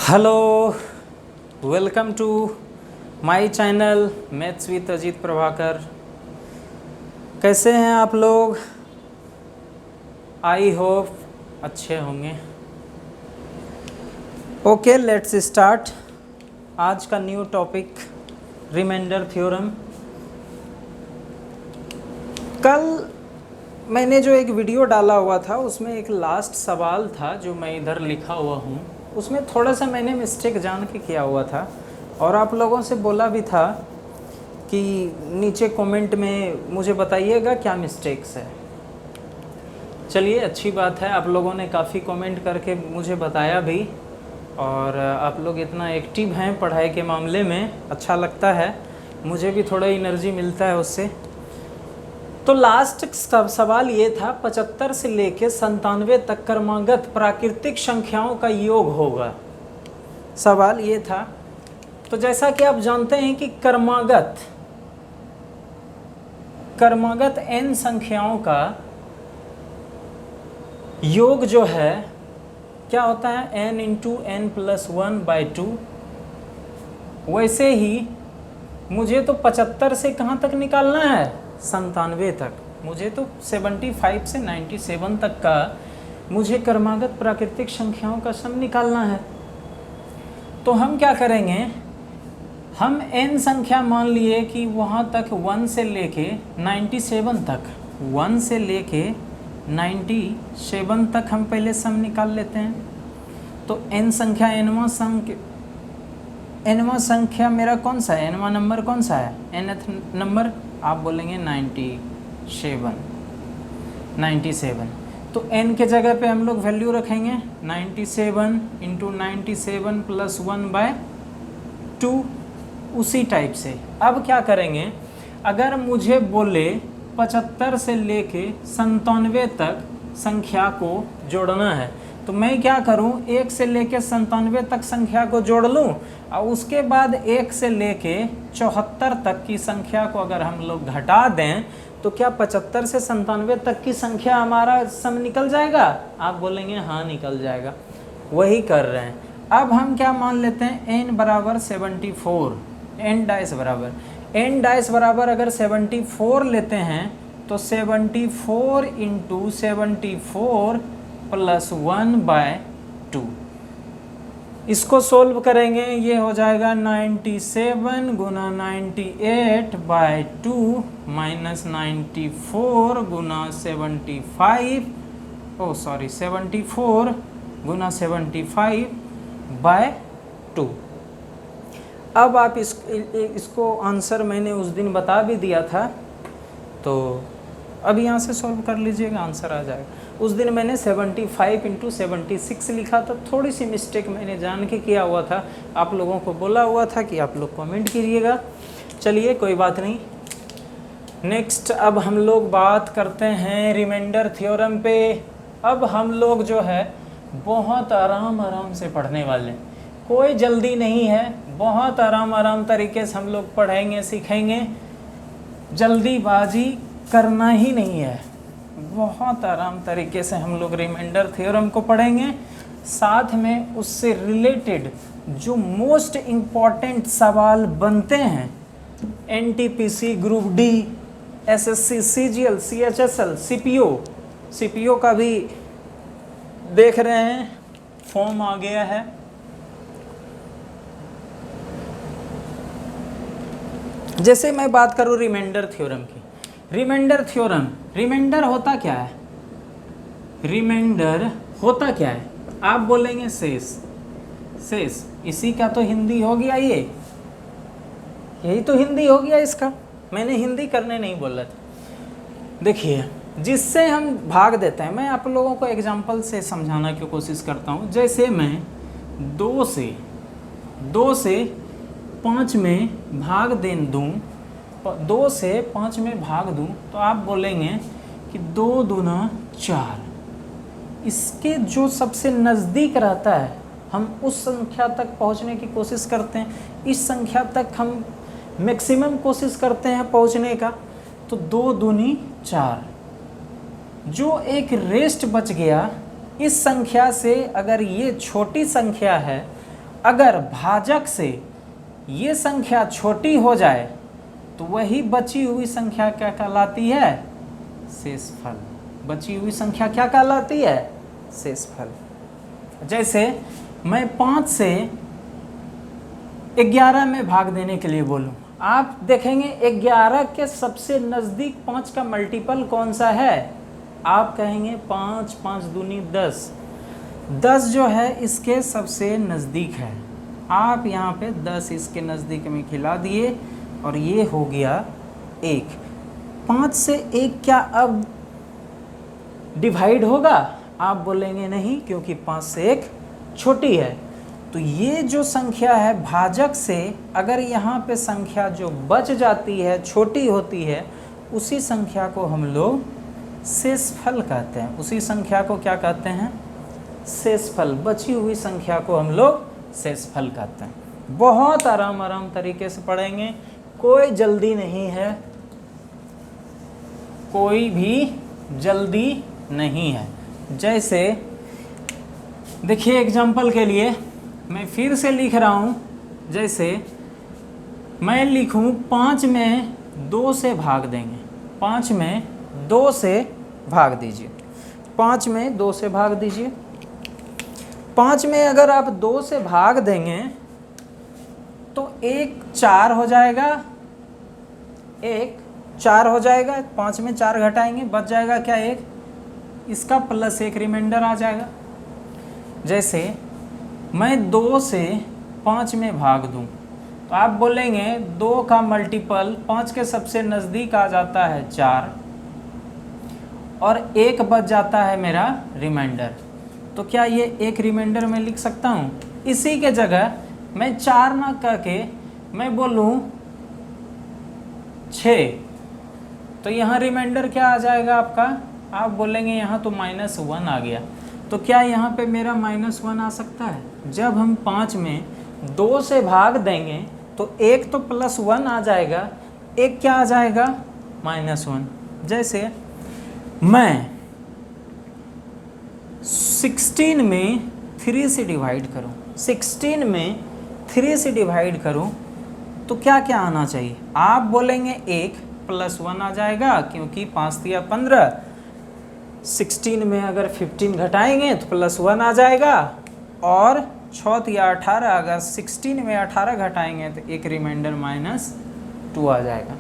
Hello, welcome to my channel maths with Ajit Prabhakar. कैसे हैं आप लोग? आई होप अच्छे होंगे। Okay, let's start. आज का न्यू टॉपिक रिमाइंडर थ्योरम। कल मैंने जो एक वीडियो डाला हुआ था उसमें एक लास्ट सवाल था जो मैं इधर लिखा हुआ हूँ, उसमें थोड़ा सा मैंने मिस्टेक जान के किया हुआ था और आप लोगों से बोला भी था कि नीचे कमेंट में मुझे बताइएगा क्या मिस्टेक्स है। चलिए, अच्छी बात है, आप लोगों ने काफ़ी कमेंट करके मुझे बताया भी और आप लोग इतना एक्टिव हैं पढ़ाई के मामले में, अच्छा लगता है, मुझे भी थोड़ा एनर्जी मिलता है उससे। तो लास्ट सवाल ये था 75 से लेके 97 तक क्रमागत प्राकृतिक संख्याओं का योग होगा, सवाल ये था। तो जैसा कि आप जानते हैं कि क्रमागत n संख्याओं का योग जो है क्या होता है, n इंटू n प्लस 1/2। वैसे ही मुझे तो 75 से कहाँ तक निकालना है, 97 तक। मुझे तो 75 से 97 तक का मुझे क्रमागत प्राकृतिक संख्याओं का सम निकालना है। तो हम क्या करेंगे, हम n संख्या मान लिए कि वहाँ तक 1 से लेके 97 तक, 1 से लेके 97 तक हम पहले सम निकाल लेते हैं। तो n संख्या nवां संख्या मेरा कौन सा है, nवां नंबर कौन सा है, nth नंबर, आप बोलेंगे 97। तो n के जगह पे हम लोग वैल्यू रखेंगे 97 इंटू 97 प्लस 1/2। उसी टाइप से अब क्या करेंगे, अगर मुझे बोले 75 से लेके 97 तक संख्या को जोड़ना है तो मैं क्या करूं, 1 से लेके 97 तक संख्या को जोड़ लूं और उसके बाद 1 से लेके 74 तक की संख्या को अगर हम लोग घटा दें तो क्या 75 से 97 तक की संख्या हमारा सम निकल जाएगा? आप बोलेंगे हाँ निकल जाएगा, वही कर रहे हैं। अब हम क्या मान लेते हैं, n बराबर 74, n डैश बराबर अगर 74 लेते हैं तो 74 इंटू 74 प्लस 1/2। इसको सोल्व करेंगे, ये हो जाएगा 97 गुना 98/2 माइनस 94 गुना 74 गुना 75/2। अब आप इसको आंसर मैंने उस दिन बता भी दिया था, तो अब यहाँ से सॉल्व कर लीजिएगा, आंसर आ जाएगा। उस दिन मैंने 75 इंटू 76 लिखा था, थोड़ी सी मिस्टेक मैंने जान के किया हुआ था, आप लोगों को बोला हुआ था कि आप लोग कमेंट कीजिएगा। चलिए कोई बात नहीं। नेक्स्ट अब हम लोग बात करते हैं रिमाइंडर थ्योरम पे। अब हम लोग जो है बहुत आराम से पढ़ने वाले हैं, कोई जल्दी नहीं है, बहुत आराम तरीके से हम लोग पढ़ेंगे सीखेंगे, जल्दीबाजी करना ही नहीं है, बहुत आराम तरीके से हम लोग रिमाइंडर थ्योरम को पढ़ेंगे। साथ में उससे रिलेटेड जो मोस्ट इम्पॉर्टेंट सवाल बनते हैं, NTPC, group D, SSC, CGL, CHSL, CPO का भी देख रहे हैं फॉर्म आ गया है। जैसे मैं बात करूं रिमाइंडर थ्योरम की, रिमाइंडर होता क्या है, रिमाइंडर होता क्या है, आप बोलेंगे शेष। इसी का तो हिंदी हो गया, यही तो हिंदी हो गया इसका, मैंने हिंदी करने नहीं बोला था। देखिए, जिससे हम भाग देते हैं, मैं आप लोगों को एग्जांपल से समझाना की कोशिश करता हूँ। जैसे मैं 2 से 5 में भाग दूँ, 2 से 5 में भाग दूं तो आप बोलेंगे कि 2 दूना 4। इसके जो सबसे नज़दीक रहता है हम उस संख्या तक पहुंचने की कोशिश करते हैं, इस संख्या तक हम मैक्सिमम कोशिश करते हैं पहुंचने का। तो 2 दूनी 4, जो एक रेस्ट बच गया इस संख्या से, अगर ये छोटी संख्या है अगर भाजक से ये संख्या छोटी हो जाए तो वही बची हुई संख्या क्या कहलाती है? शेषफल। बची हुई संख्या क्या कहलाती है? शेषफल। जैसे मैं 5 से 11 में भाग देने के लिए बोलूं, आप देखेंगे 11 के सबसे नज़दीक 5 का मल्टीपल कौन सा है? आप कहेंगे 5, 5 दूनी 10। 10 जो है इसके सबसे नज़दीक है। आप यहाँ पे 10 इसके नज़दीक में खिला दिए और ये हो गया 1। 5 से 1 क्या अब डिवाइड होगा? आप बोलेंगे नहीं, क्योंकि 5 से 1 छोटी है। तो ये जो संख्या है भाजक से, अगर यहाँ पे संख्या जो बच जाती है, छोटी होती है, उसी संख्या को हम लोग शेषफल कहते हैं। उसी संख्या को क्या कहते हैं? शेषफल। बची हुई संख्या को हम लोग शेषफल कहते हैं। बहुत आराम तरीके से पढ़ेंगे, कोई जल्दी नहीं है, कोई भी जल्दी नहीं है। जैसे देखिए एग्जाम्पल के लिए मैं फिर से लिख रहा हूँ, जैसे मैं लिखूँ 5 में 2 से भाग देंगे। 5 में 2 से भाग दीजिए। 5 में 2 से भाग दीजिए। 5 में अगर आप 2 से भाग देंगे तो 1 4 हो जाएगा। 1 4 हो जाएगा। 5 में 4 घटाएंगे, बच जाएगा क्या? 1। इसका प्लस 1 रिमाइंडर आ जाएगा। जैसे मैं 2 से 5 में भाग दूं तो आप बोलेंगे 2 का मल्टीपल 5 के सबसे नज़दीक आ जाता है 4 और 1 बच जाता है मेरा रिमाइंडर। तो क्या ये 1 रिमाइंडर मैं लिख सकता हूँ? इसी के जगह मैं 4 ना कह के मैं बोलूँ 6, तो यहाँ रिमाइंडर क्या आ जाएगा आपका? आप बोलेंगे यहाँ तो -1 आ गया। तो क्या यहाँ पे मेरा -1 आ सकता है? जब हम 5 में 2 से भाग देंगे तो 1 तो +1 आ जाएगा, 1 क्या आ जाएगा? -1। जैसे मैं 16 में 3 से डिवाइड करूँ, 16 में 3 से डिवाइड करूँ तो क्या क्या आना चाहिए? आप बोलेंगे 1 +1 आ जाएगा, क्योंकि 5 या 15। 16 में अगर 15 घटाएंगे तो +1 आ जाएगा, और 6 या 18 अगर 16 में 18 घटाएंगे तो 1 रिमाइंडर -2 आ जाएगा।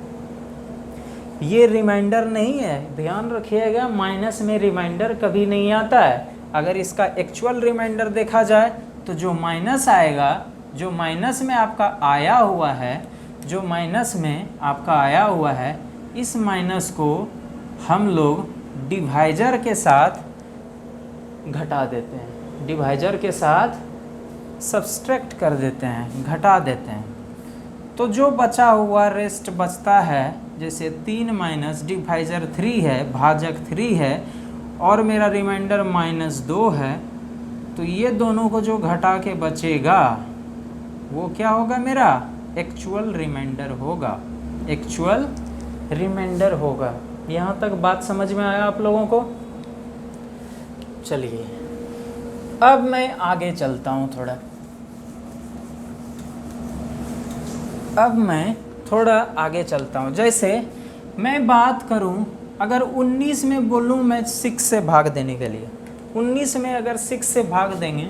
ये रिमाइंडर नहीं है, ध्यान रखिएगा, माइनस में रिमाइंडर कभी नहीं आता है। अगर इसका एक्चुअल रिमाइंडर देखा जाए तो जो माइनस आएगा, जो माइनस में आपका आया हुआ है, जो माइनस में आपका आया हुआ है, इस माइनस को हम लोग डिवाइजर के साथ घटा देते हैं, डिवाइजर के साथ सब्सट्रैक्ट कर देते हैं, घटा देते हैं। तो जो बचा हुआ रेस्ट बचता है, जैसे 3 माइनस डिवाइजर 3 है, भाजक 3 है, और मेरा रिमाइंडर -2 है, तो ये दोनों को जो घटा के बचेगा वो क्या होगा? मेरा एक्चुअल रिमाइंडर होगा, एक्चुअल रिमाइंडर होगा। यहाँ तक बात समझ में आया आप लोगों को? चलिए अब मैं आगे चलता हूँ थोड़ा। अब मैं थोड़ा आगे चलता हूँ। जैसे मैं बात करूँ, अगर 19 में बोलूँ मैं 6 से भाग देने के लिए, 19 में अगर 6 से भाग देंगे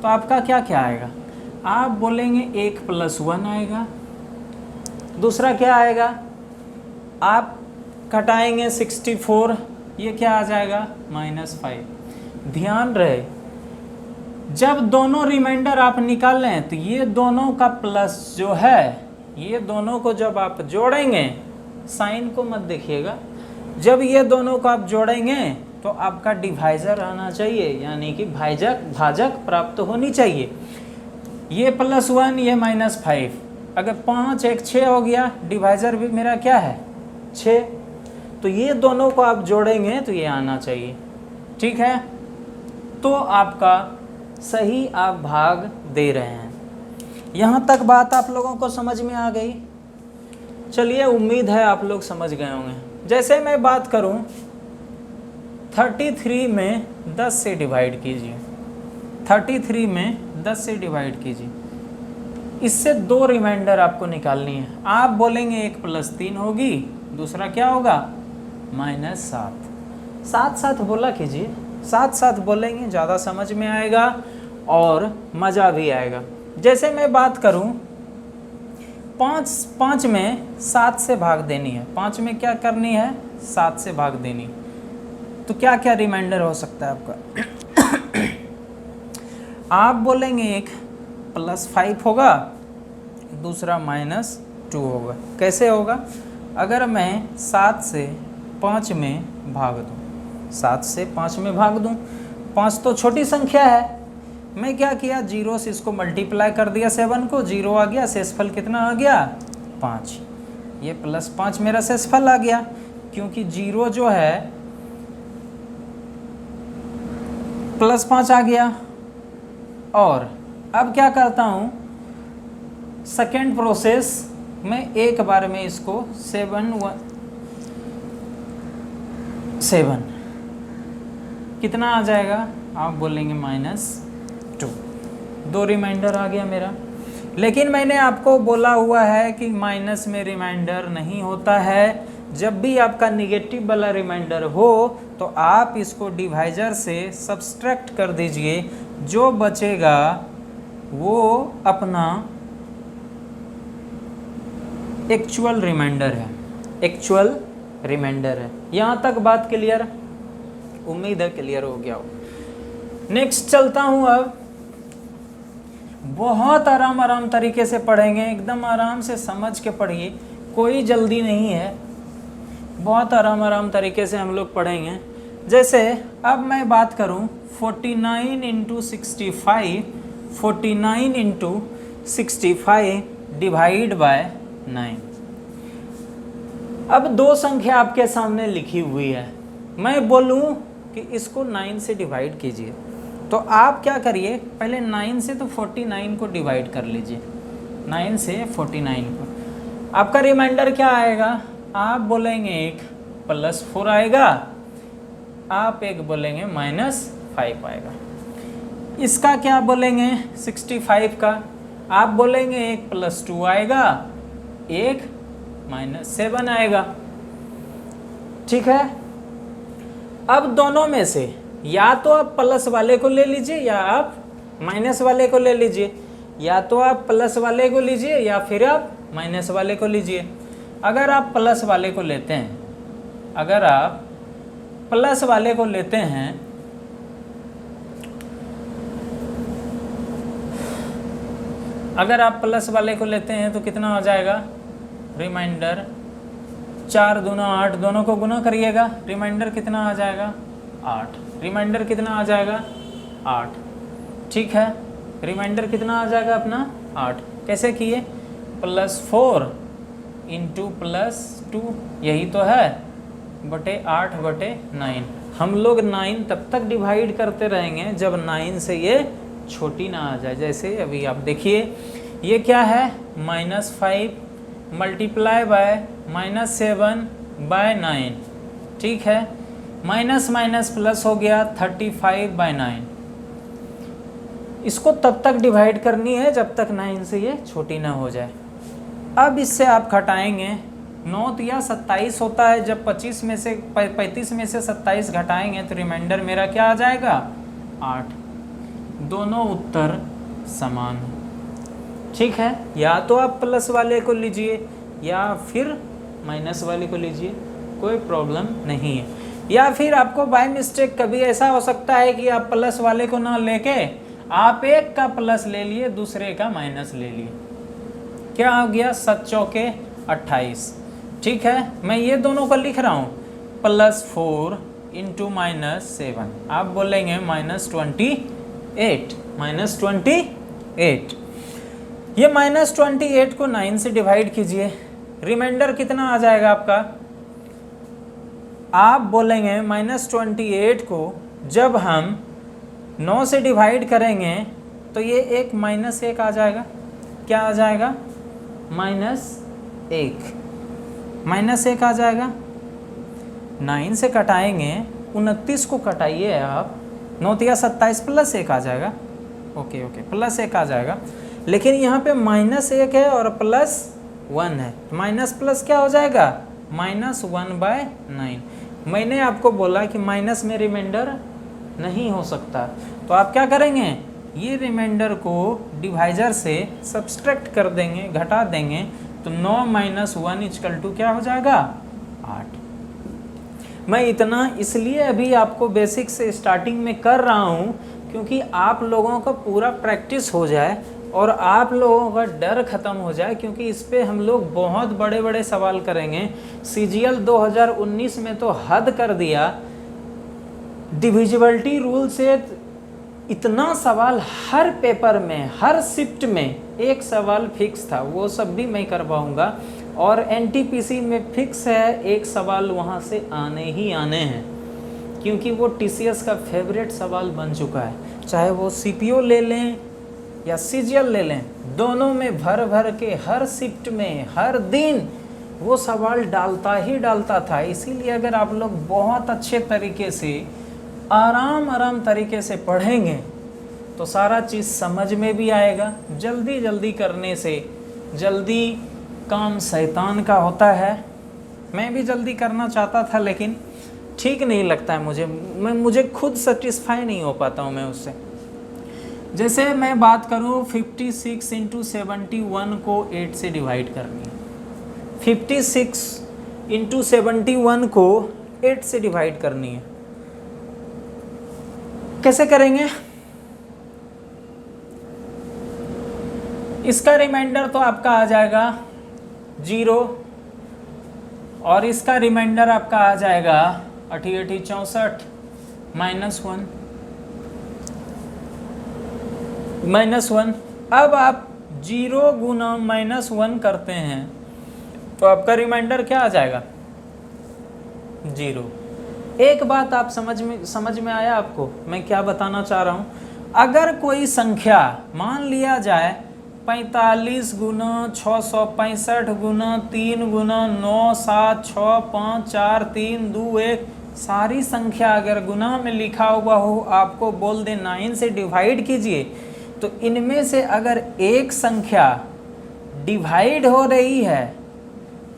तो आपका क्या क्या आएगा? आप बोलेंगे 1 +1 आएगा। दूसरा क्या आएगा? आप घटाएंगे 64, ये क्या आ जाएगा? -5। ध्यान रहे, जब दोनों रिमाइंडर आप निकालें तो ये दोनों का प्लस जो है, ये दोनों को जब आप जोड़ेंगे, साइन को मत देखिएगा, जब ये दोनों को आप जोड़ेंगे तो आपका डिवाइजर आना चाहिए, यानी कि भाजक प्राप्त होनी चाहिए। ये +1, ये -5, अगर 5 1 6 हो गया, डिवाइजर भी मेरा क्या है? 6। तो ये दोनों को आप जोड़ेंगे तो ये आना चाहिए, ठीक है? तो आपका सही आप भाग दे रहे हैं। यहाँ तक बात आप लोगों को समझ में आ गई? चलिए, उम्मीद है आप लोग समझ गए होंगे। जैसे मैं बात करूँ 33 में 10 से डिवाइड कीजिए, 33 में 10 से डिवाइड कीजिए। इससे 2 रिमाइंडर आपको निकालनी है। आप बोलेंगे 1 + 3 होगी, दूसरा क्या होगा -7। साथ साथ बोला कीजिए, साथ साथ बोलेंगे ज़्यादा समझ में आएगा और मज़ा भी आएगा। जैसे मैं बात करूं 5 में 7 से भाग देनी है, 5 में क्या करनी है 7 से भाग देनी, तो क्या क्या रिमाइंडर हो सकता है आपका आप बोलेंगे 1 + 5 होगा, दूसरा -2 होगा। कैसे होगा? अगर मैं 7 से 5 में भाग दूं, 7 से 5 में भाग दूं, 5 तो छोटी संख्या है, मैं क्या किया 0 से इसको मल्टीप्लाई कर दिया 7 को, 0 आ गया, शेषफल कितना आ गया 5। ये +5 मेरा शेषफल आ गया, क्योंकि 0 जो है +5 आ गया। और अब क्या करता हूँ, सेकेंड प्रोसेस में एक बार में इसको 7 कितना आ जाएगा, आप बोलेंगे -2। 2 रिमाइंडर आ गया मेरा। लेकिन मैंने आपको बोला हुआ है कि माइनस में रिमाइंडर नहीं होता है। जब भी आपका निगेटिव वाला रिमाइंडर हो तो आप इसको डिवाइजर से सब्सट्रैक्ट कर दीजिए, जो बचेगा वो अपना एक्चुअल रिमाइंडर है, एक्चुअल रिमाइंडर है। यहाँ तक बात क्लियर? उम्मीद है क्लियर हो गया हो। नेक्स्ट चलता हूँ, अब बहुत आराम तरीके से पढ़ेंगे, एकदम आराम से समझ के पढ़िए, कोई जल्दी नहीं है, बहुत आराम तरीके से हम लोग पढ़ेंगे। जैसे अब मैं बात करूं 49 × 65, 49 × 65 डिवाइड बाय 9। अब 2 संख्या आपके सामने लिखी हुई है, मैं बोलूं कि इसको 9 से डिवाइड कीजिए, तो आप क्या करिए, पहले 9 से तो 49 को डिवाइड कर लीजिए, 9 से 49 को। आपका रिमाइंडर क्या आएगा, आप बोलेंगे 1 + 4 आएगा, आप एक बोलेंगे -5 आएगा। इसका क्या बोलेंगे 65 का, आप बोलेंगे 1 + 2 आएगा, 1 -7 आएगा। ठीक है, अब दोनों में से या तो आप प्लस वाले को ले लीजिए या आप माइनस वाले को ले लीजिए, या तो आप प्लस वाले को लीजिए या फिर आप माइनस वाले को लीजिए। अगर आप प्लस वाले को लेते हैं, अगर आप प्लस वाले को लेते हैं अगर आप प्लस वाले को लेते हैं तो कितना हो जाएगा रिमाइंडर, 4 दूना 8, दोनों को गुना करिएगा, रिमाइंडर कितना आ जाएगा 8। रिमाइंडर कितना आ जाएगा 8। ठीक है, रिमाइंडर कितना आ जाएगा अपना 8। कैसे किए, +4 × +2, यही तो है, बटे 8/9। हम लोग 9 तब तक डिवाइड करते रहेंगे जब 9 से ये छोटी ना आ जाए। जैसे अभी आप देखिए, ये क्या है -5 मल्टीप्लाई बाय -7/9। ठीक है, माइनस माइनस प्लस हो गया 35/9। इसको तब तक डिवाइड करनी है जब तक 9 से ये छोटी ना हो जाए। अब इससे आप घटाएंगे, 9 या 27 होता है, जब 35 में से 27 घटाएंगे तो रिमाइंडर मेरा क्या आ जाएगा 8। दोनों उत्तर समान। ठीक है, या तो आप प्लस वाले को लीजिए या फिर माइनस वाले को लीजिए, कोई प्रॉब्लम नहीं है। या फिर आपको बाय मिस्टेक कभी ऐसा हो सकता है कि आप प्लस वाले को ना लेके आप एक का प्लस ले लिए, दूसरे का माइनस ले लिए, क्या हो गया 7 चौके 28। ठीक है, मैं ये दोनों को लिख रहा हूँ, +4 × -7, आप बोलेंगे -28, -28। ये -28 को 9 से डिवाइड कीजिए, रिमाइंडर कितना आ जाएगा आपका, आप बोलेंगे -28 को जब हम 9 से डिवाइड करेंगे तो ये एक -1 आ जाएगा। क्या आ जाएगा -1 आ जाएगा। 9 से कटाएंगे, 29 को कटाइए आप, 9 या 27 +1 आ जाएगा। ओके, +1 आ जाएगा। लेकिन यहाँ पे -1 है और +1 है, माइनस प्लस क्या हो जाएगा, -1/9। मैंने आपको बोला कि माइनस में रिमाइंडर नहीं हो सकता, तो आप क्या करेंगे, ये रिमाइंडर को डिवाइजर से सब्सट्रैक्ट कर देंगे, घटा देंगे, तो 9 - 1 = क्या हो जाएगा, 8। मैं इतना इसलिए अभी आपको बेसिक से स्टार्टिंग में कर रहा हूँ क्योंकि आप लोगों का पूरा प्रैक्टिस हो जाए और आप लोगों का डर ख़त्म हो जाए, क्योंकि इस पे हम लोग बहुत बड़े बड़े सवाल करेंगे। CGL 2019 में तो हद कर दिया, डिविजिबिलिटी रूल से इतना सवाल हर पेपर में, हर शिफ्ट में एक सवाल फिक्स था, वो सब भी मैं करवाऊँगा। और NTPC में फिक्स है, एक सवाल वहाँ से आने ही आने हैं, क्योंकि वो TCS का फेवरेट सवाल बन चुका है। चाहे वो CPO ले लें या CGL ले लें, दोनों में भर भर के हर शिफ्ट में हर दिन वो सवाल डालता ही डालता था। इसीलिए अगर आप लोग बहुत अच्छे तरीके से आराम तरीके से पढ़ेंगे तो सारा चीज़ समझ में भी आएगा। जल्दी जल्दी करने से जल्दी काम शैतान का होता है। मैं भी जल्दी करना चाहता था लेकिन ठीक नहीं लगता है मुझे खुद सेटिस्फाई नहीं हो पाता हूँ मैं उससे। जैसे मैं बात करूँ 56 × 71 को 8 से डिवाइड करनी है, 56 × 71 को 8 से डिवाइड करनी है, कैसे करेंगे? इसका रिमाइंडर तो आपका आ जाएगा 0 और इसका रिमाइंडर आपका आ जाएगा 88 64 -1। अब आप 0 × -1 करते हैं तो आपका रिमाइंडर क्या आ जाएगा, 0। एक बात आप समझ में आया आपको मैं क्या बताना चाह रहा हूँ? अगर कोई संख्या मान लिया जाए 45 × 665 × 3 × 9 7 6 5 4 3 2 1, सारी संख्या अगर गुना में लिखा हुआ हो, आपको बोल दे 9 से डिवाइड कीजिए, तो इनमें से अगर एक संख्या डिवाइड हो रही है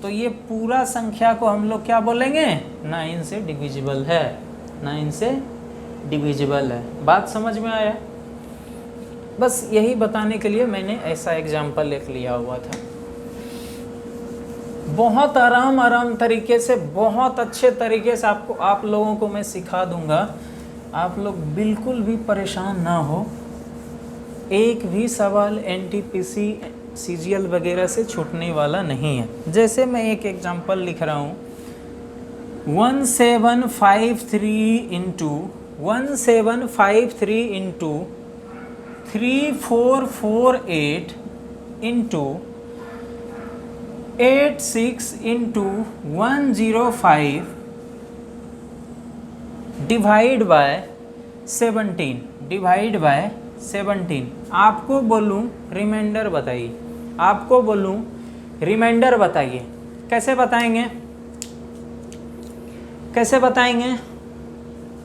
तो ये पूरा संख्या को हम लोग क्या बोलेंगे, 9 से डिविजिबल है, 9 से डिविजिबल है। बात समझ में आया? बस यही बताने के लिए मैंने ऐसा एग्जाम्पल लिख लिया हुआ था। बहुत आराम तरीके से, बहुत अच्छे तरीके से आप लोगों को मैं सिखा दूंगा। आप लोग बिल्कुल भी परेशान ना हो, एक भी सवाल NTPC CGL वगैरह से छूटने वाला नहीं है। जैसे मैं एक एग्जांपल लिख रहा हूँ, 1753 × 3448 × 86 × 105 डिवाइड बाय 17। आपको बोलूँ रिमाइंडर बताइए, आपको बोलूँ रिमाइंडर बताइए, कैसे बताएंगे? कैसे बताएंगे?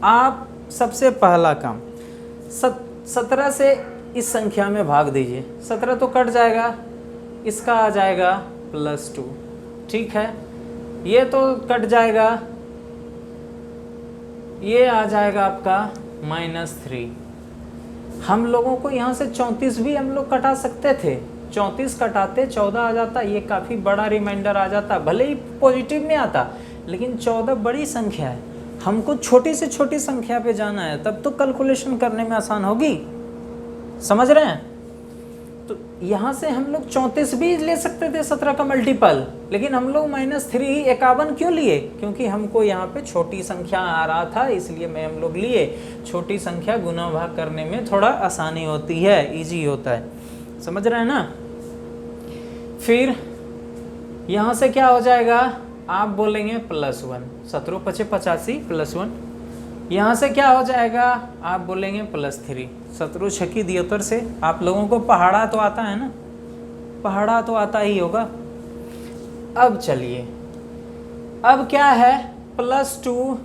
आप सबसे पहला काम 17 से इस संख्या में भाग दीजिए, 17 तो कट जाएगा, इसका आ जाएगा +2, ठीक है। ये तो कट जाएगा, ये आ जाएगा आपका -3। हम लोगों को यहाँ से 34 भी हम लोग कटा सकते थे, 34 कटाते 14 आ जाता, ये काफ़ी बड़ा रिमाइंडर आ जाता, भले ही पॉजिटिव में आता, लेकिन 14 बड़ी संख्या है, हमको छोटी से छोटी संख्या पे जाना है, तब तो कैलकुलेशन करने में आसान होगी। समझ रहे हैं? तो यहाँ से हम लोग 34 भी ले सकते थे 17 का मल्टीपल, लेकिन हम लोग -3 51 क्यों लिए? क्योंकि हमको यहाँ पे छोटी संख्या आ रहा था, इसलिए हम लोग लिए। छोटी संख्या गुना भाग करने में थोड़ा आसानी होती है, इजी होता है। समझ रहे हैं ना? फिर यहाँ से क्या हो जाएगा, आप बोलेंगे +1, 17 × 5 = 85 +1। यहाँ से क्या हो जाएगा, आप बोलेंगे +3, 17 × 6 = 73 से। आप लोगों को पहाड़ा तो आता है ना, पहाड़ा तो आता ही होगा। अब चलिए, अब क्या है, +2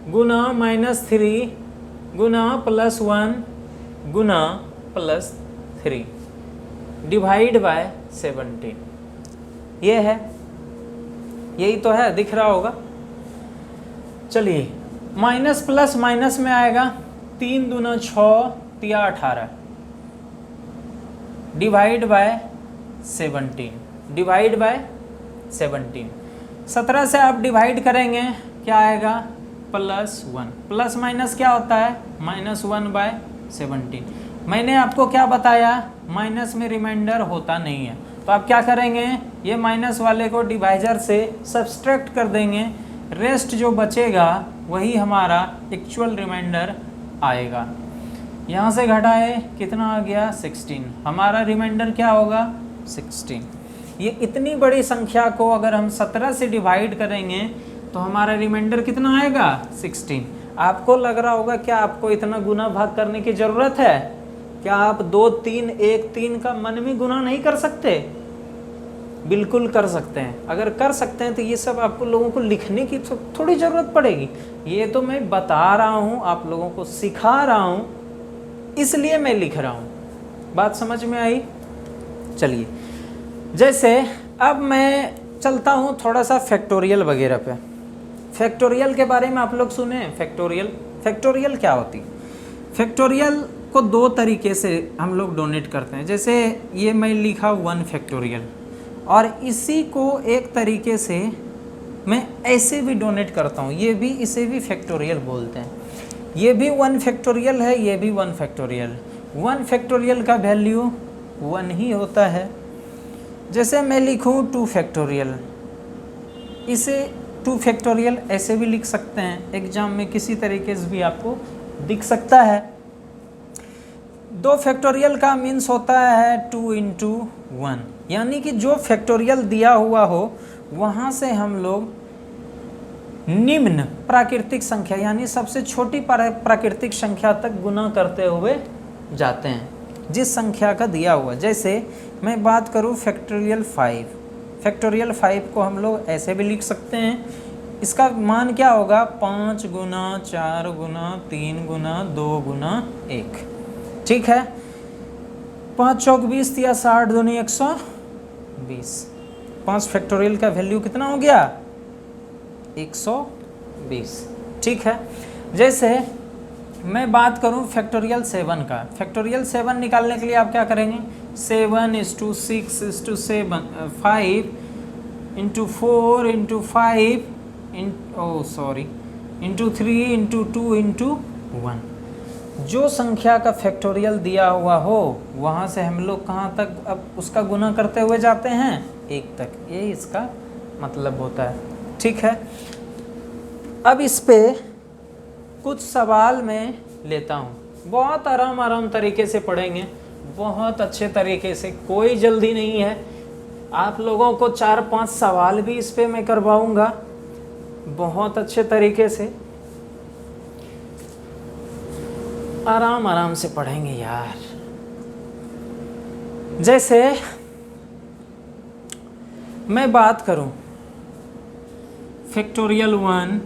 गुना -3 गुना +1 गुना +3, डिवाइड बाय 17, ये है, यही तो है, दिख रहा होगा। चलिए माइनस प्लस माइनस में आएगा, 3 दूना 6 तिया 18, डिवाइड बाय 17, डिवाइड बाय 17, 17 से आप डिवाइड करेंगे क्या आएगा, +1, प्लस माइनस क्या होता है, -1 बाय 17। मैंने आपको क्या बताया, माइनस में रिमाइंडर होता नहीं है, तो आप क्या करेंगे, ये माइनस वाले को डिवाइजर से सब्सट्रैक्ट कर देंगे, रेस्ट जो बचेगा वही हमारा एक्चुअल रिमाइंडर आएगा। यहाँ से घटाए कितना आ गया, 16, हमारा रिमाइंडर क्या होगा, 16। ये इतनी बड़ी संख्या को अगर हम 17 से डिवाइड करेंगे तो हमारा रिमाइंडर कितना आएगा, 16। आपको लग रहा होगा क्या आपको इतना गुना भाग करने की ज़रूरत है, क्या आप 2 3 1 3 का मन में गुना नहीं कर सकते, बिल्कुल कर सकते हैं। अगर कर सकते हैं तो ये सब आपको लोगों को लिखने की थोड़ी ज़रूरत पड़ेगी, ये तो मैं बता रहा हूँ, आप लोगों को सिखा रहा हूँ, इसलिए मैं लिख रहा हूँ। बात समझ में आई। चलिए जैसे अब मैं चलता हूँ थोड़ा सा फैक्टोरियल वगैरह पे। फैक्टोरियल के बारे में आप लोग सुने हैं, फैक्टोरियल क्या होती है। फैक्टोरियल को 2 तरीके से हम लोग डोनेट करते हैं। जैसे ये मैं लिखा 1 फैक्टोरियल, और इसी को एक तरीके से मैं ऐसे भी डोनेट करता हूँ, ये भी, इसे भी फैक्टोरियल बोलते हैं। ये भी 1 फैक्टोरियल है, ये भी 1 फैक्टोरियल। 1 फैक्टोरियल का वैल्यू 1 ही होता है। जैसे मैं लिखूँ 2 फैक्टोरियल, इसे 2 फैक्टोरियल ऐसे भी लिख सकते हैं, एग्जाम में किसी तरीके से भी आपको दिख सकता है। 2 फैक्टोरियल का मीन्स होता है 2 × 1, यानी कि जो फैक्टोरियल दिया हुआ हो वहाँ से हम लोग निम्न प्राकृतिक संख्या यानी सबसे छोटी प्राकृतिक संख्या तक गुना करते हुए जाते हैं जिस संख्या का दिया हुआ। जैसे मैं बात करूँ फैक्टोरियल 5, फैक्टोरियल 5 को हम लोग ऐसे भी लिख सकते हैं। इसका मान क्या होगा, 5 गुना 4 गुना 3 गुना 2 गुना 1, ठीक है। 5 चौक 20 या 60 दूनी 120, 5 फैक्टोरियल का वैल्यू कितना हो गया, 120, ठीक है। जैसे मैं बात करूं फैक्टोरियल 7 का, फैक्टोरियल 7 निकालने के लिए आप क्या करेंगे, 7 × 6 × 7 5 × 4 × 5 × 3 × 2 × 1। जो संख्या का फैक्टोरियल दिया हुआ हो वहाँ से हम लोग कहाँ तक अब उसका गुना करते हुए जाते हैं, 1 तक, ये इसका मतलब होता है, ठीक है। अब इस पे कुछ सवाल मैं लेता हूँ, बहुत आराम तरीके से पढ़ेंगे, बहुत अच्छे तरीके से, कोई जल्दी नहीं है। आप लोगों को 4-5 सवाल भी इस पे मैं करवाऊँगा बहुत अच्छे तरीके से, आराम से पढ़ेंगे यार। जैसे मैं बात करूं factorial 1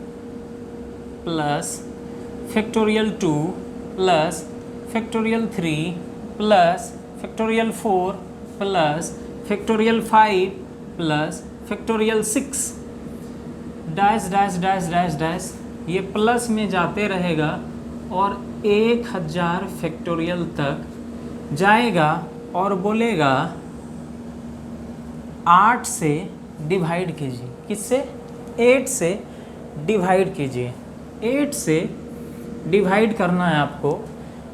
plus factorial 2 plus factorial 3 plus factorial 4 plus factorial 5 plus factorial 6 dash dash dash dash dash, ये प्लस में जाते रहेगा और 1000 फैक्टोरियल तक जाएगा और बोलेगा 8 से डिवाइड कीजिए। किससे, 8 से डिवाइड कीजिए। 8 से डिवाइड करना है आपको।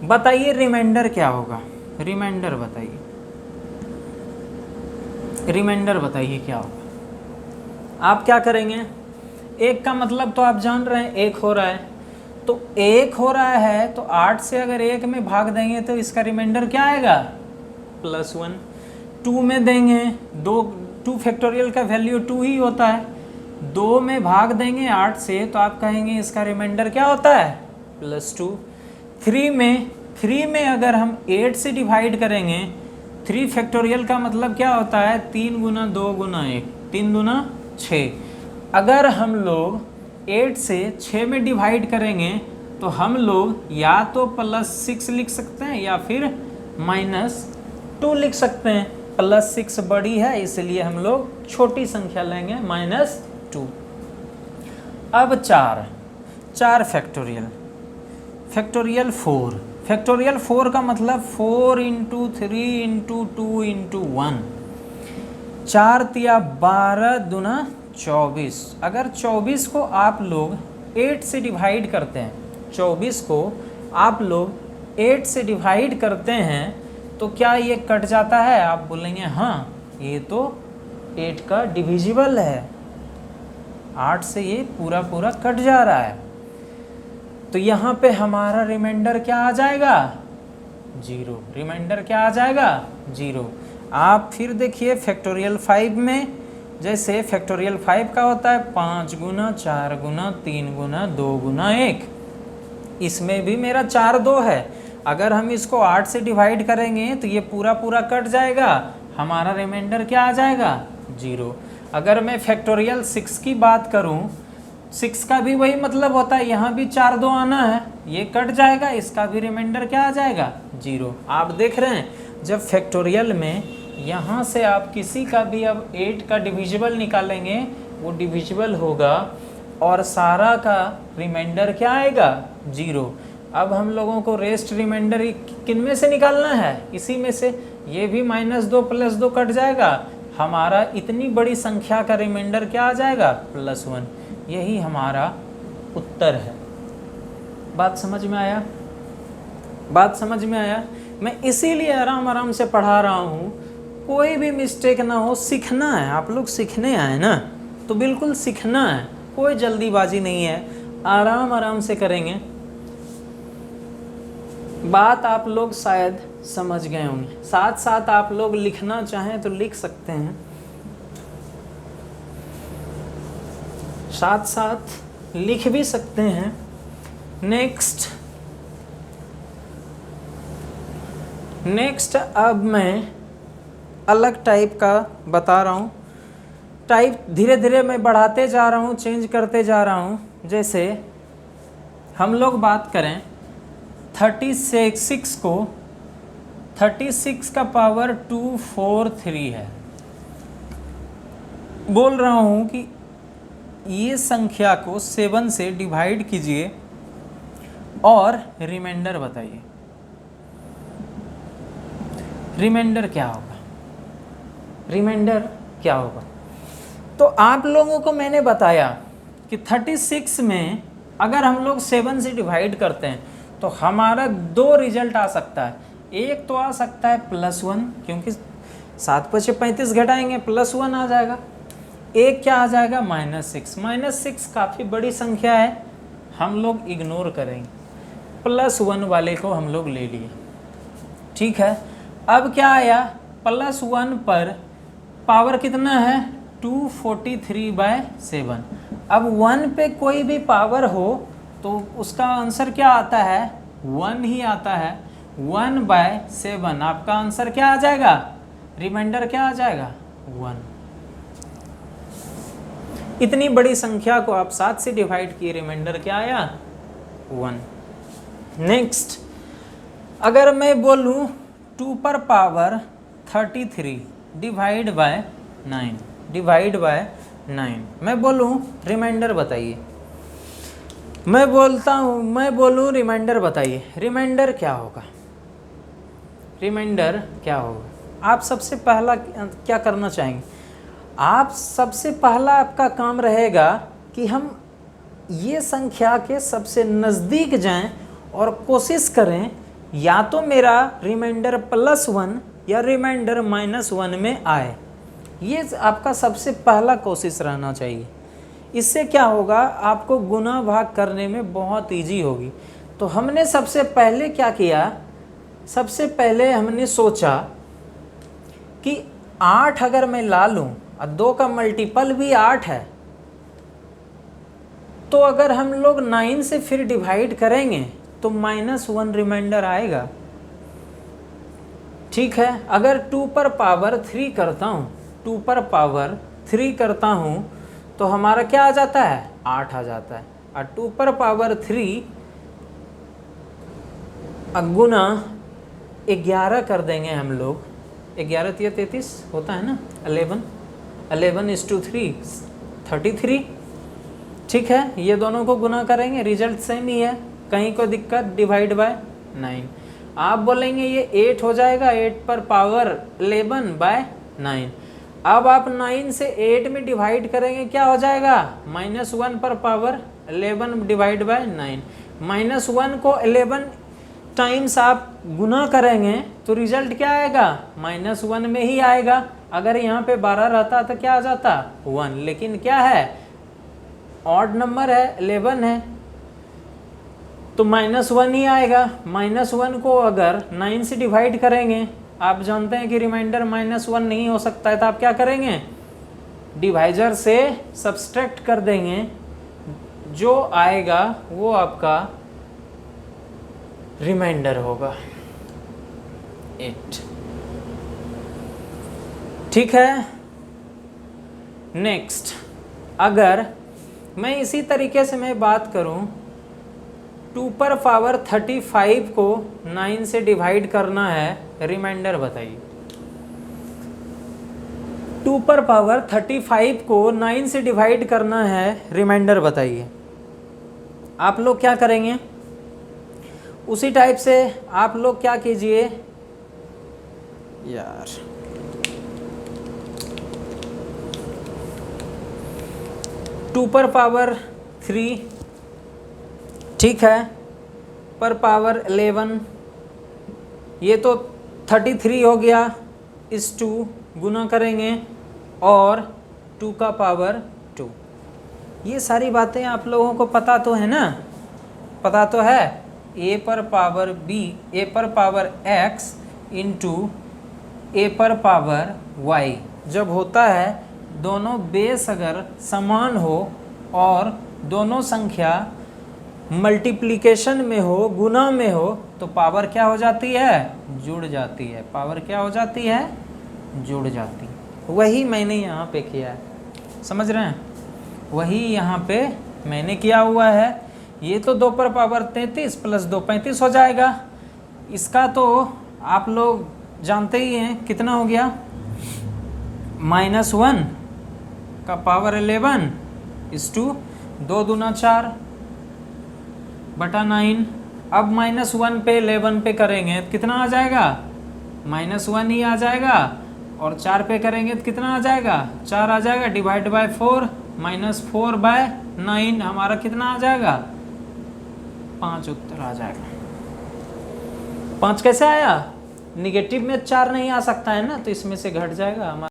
बताइए रिमाइंडर क्या होगा, रिमाइंडर बताइए, रिमाइंडर बताइए क्या होगा। आप क्या करेंगे, 1 का मतलब तो आप जान रहे हैं 1 हो रहा है, तो 1 हो रहा है तो 8 से अगर 1 में भाग देंगे तो इसका रिमाइंडर क्या आएगा, +1। 2 में देंगे, 2 फैक्टोरियल का वैल्यू 2 ही होता है, 2 में भाग देंगे 8 से तो आप कहेंगे इसका रिमाइंडर क्या होता है, +2। 3 में अगर हम 8 से डिवाइड करेंगे, 3 फैक्टोरियल का मतलब क्या होता है, 3 गुना 2 गुना 1, 3 दूना 6। अगर हम लोग 8 से 6 में डिवाइड करेंगे तो हम लोग या तो +6 लिख सकते हैं या फिर 2 लिख सकते हैं, +6 बड़ी है इसलिए हम लोग छोटी संख्या लेंगे -2। अब 4 फैक्टोरियल, फैक्टोरियल 4, फैक्टोरियल 4 का मतलब 4 × 3 × 2 × 1, 4 तिया 12 दूना 24। अगर 24 को आप लोग 8 से डिवाइड करते हैं, 24 को आप लोग 8 से डिवाइड करते हैं तो क्या ये कट जाता है? आप बोलेंगे हाँ ये तो 8 का डिविजिबल है, 8 से ये पूरा पूरा कट जा रहा है। तो यहाँ पे हमारा रिमाइंडर क्या आ जाएगा? 0। रिमाइंडर क्या आ जाएगा? 0। आप फिर देखिए फैक्टोरियल 5 में, जैसे फैक्टोरियल 5 का होता है 5 गुना 4 गुना 3 गुना 2 गुना 1, इसमें भी मेरा 4 2 है। अगर हम इसको 8 से डिवाइड करेंगे तो ये पूरा पूरा कट जाएगा, हमारा रिमाइंडर क्या आ जाएगा? 0। अगर मैं फैक्टोरियल 6 की बात करूं, 6 का भी वही मतलब होता है, यहाँ भी 4 2 आना है, ये कट जाएगा, इसका भी रिमाइंडर क्या आ जाएगा? 0। आप देख रहे हैं जब फैक्टोरियल में यहाँ से आप किसी का भी अब 8 का डिविजिबल निकालेंगे, वो डिविजिबल होगा और सारा का रिमाइंडर क्या आएगा? 0। अब हम लोगों को रेस्ट रिमाइंडर किन में से निकालना है? इसी में से। ये भी -2 + 2 कट जाएगा, हमारा इतनी बड़ी संख्या का रिमाइंडर क्या आ जाएगा? +1। यही हमारा उत्तर है। बात समझ में आया? बात समझ में आया? मैं इसीलिए आराम आराम से पढ़ा रहा हूँ, कोई भी मिस्टेक ना हो। सीखना है, आप लोग सीखने आए ना, तो बिल्कुल सीखना है, कोई जल्दीबाजी नहीं है, आराम आराम से करेंगे। बात आप लोग शायद समझ गए होंगे। साथ साथ आप लोग लिखना चाहें तो लिख सकते हैं, साथ साथ लिख भी सकते हैं। नेक्स्ट अब मैं अलग टाइप का बता रहा हूँ। टाइप धीरे धीरे मैं बढ़ाते जा रहा हूँ, चेंज करते जा रहा हूँ। जैसे हम लोग बात करें 36 को, 36 का पावर 243 है। बोल रहा हूँ कि ये संख्या को 7 से डिवाइड कीजिए और रिमाइंडर बताइए। रिमाइंडर क्या होगा? रिमाइंडर क्या होगा? तो आप लोगों को मैंने बताया कि 36 में अगर हम लोग 7 से डिवाइड करते हैं तो हमारा 2 रिजल्ट आ सकता है। एक तो आ सकता है +1, क्योंकि 7 × 5 35 घटाएंगे, +1 आ जाएगा। एक क्या आ जाएगा? -6। -6 काफ़ी बड़ी संख्या है, हम लोग इग्नोर करेंगे, +1 वाले को हम लोग ले लिए। ठीक है, अब क्या आया? +1 पर पावर कितना है? 243/7। अब 1 पे कोई भी पावर हो तो उसका आंसर क्या आता है? 1 ही आता है। 1/7 आपका आंसर क्या आ जाएगा? रिमाइंडर क्या आ जाएगा? 1। इतनी बड़ी संख्या को आप 7 से डिवाइड किए, रिमाइंडर क्या आया? 1। नेक्स्ट, अगर मैं बोलूँ 2 पर पावर 33 डिवाइड बाय 9, मैं बोलूँ रिमाइंडर बताइए। मैं बोलूँ रिमाइंडर बताइए। रिमाइंडर क्या होगा? रिमाइंडर क्या होगा? आप सबसे पहला क्या करना चाहेंगे? आप सबसे पहला आपका काम रहेगा कि हम ये संख्या के सबसे नज़दीक जाएं और कोशिश करें या तो मेरा रिमाइंडर +1 या रिमाइंडर -1 में आए। ये आपका सबसे पहला कोशिश रहना चाहिए। इससे क्या होगा? आपको गुना भाग करने में बहुत इजी होगी। तो हमने सबसे पहले क्या किया? सबसे पहले हमने सोचा कि 8 अगर मैं ला लूँ और 2 का मल्टीपल भी 8 है, तो अगर हम लोग 9 से फिर डिवाइड करेंगे तो -1 रिमाइंडर आएगा। ठीक है, अगर 2 पर पावर 3 करता हूँ, 2 पर पावर 3 करता हूँ तो हमारा क्या आ जाता है? 8 आ जाता है। और 2 पर पावर 3 गुना 11 कर देंगे हम लोग 11 तिया 33 होता है ना, 11 इज टू 3 33। ठीक है, ये दोनों को गुना करेंगे, रिजल्ट सेम ही है, कहीं को दिक्कत, डिवाइड बाय 9। आप बोलेंगे ये 8 हो जाएगा, 8 पर पावर 11 बाय 9। अब आप 9 से 8 में डिवाइड करेंगे, क्या हो जाएगा, -1 पर पावर 11 डिवाइड बाय 9। -1 को 11 टाइम्स आप गुना करेंगे तो रिजल्ट क्या आएगा, -1 में ही आएगा। अगर यहाँ पे 12 रहता तो क्या आ जाता, 1, लेकिन क्या है, ऑड नंबर है, 11 है, तो -1 ही आएगा। -1 को अगर 9 से डिवाइड करेंगे, आप जानते हैं कि रिमाइंडर -1 नहीं हो सकता है, तो आप क्या करेंगे, डिवाइजर से सब्सट्रैक्ट कर देंगे, जो आएगा वो आपका रिमाइंडर होगा 8। ठीक है, नेक्स्ट, अगर मैं इसी तरीके से मैं बात करूं, 2 पर पावर 35 को 9 से डिवाइड करना है, रिमाइंडर बताइए। 2 पर पावर 35 को 9 से डिवाइड करना है, रिमाइंडर बताइए। आप लोग क्या करेंगे, उसी टाइप से आप लोग क्या कीजिए यार, टू पर पावर 3, ठीक है, पर पावर 11, ये तो 33 हो गया, इस 2 गुना करेंगे और 2 का पावर 2। ये सारी बातें आप लोगों को पता तो है ना, पता तो है, a पर पावर b, a पर पावर x इंटू a पर पावर y जब होता है, दोनों बेस अगर समान हो और दोनों संख्या मल्टीप्लिकेशन में हो, गुना में हो, तो पावर क्या हो जाती है, जुड़ जाती है। पावर क्या हो जाती है, जुड़ जाती है। वही मैंने यहाँ पे किया है, समझ रहे हैं, वही यहाँ पे मैंने किया हुआ है। ये तो 2 पर पावर 33 प्लस 2 35 हो जाएगा। इसका तो आप लोग जानते ही हैं, कितना हो गया, -1 का पावर 11 इस टू 2 दूना 4 बटा 9। अब -1 पे 11 पे करेंगे तो कितना आ जाएगा, -1 ही आ जाएगा, और 4 पे करेंगे तो कितना आ जाएगा, 4 आ जाएगा, डिवाइड बाय 4, -4 बाय 9 हमारा कितना आ जाएगा, 5 उत्तर आ जाएगा। 5 कैसे आया, निगेटिव में 4 नहीं आ सकता है ना, तो इसमें से घट जाएगा हमारा।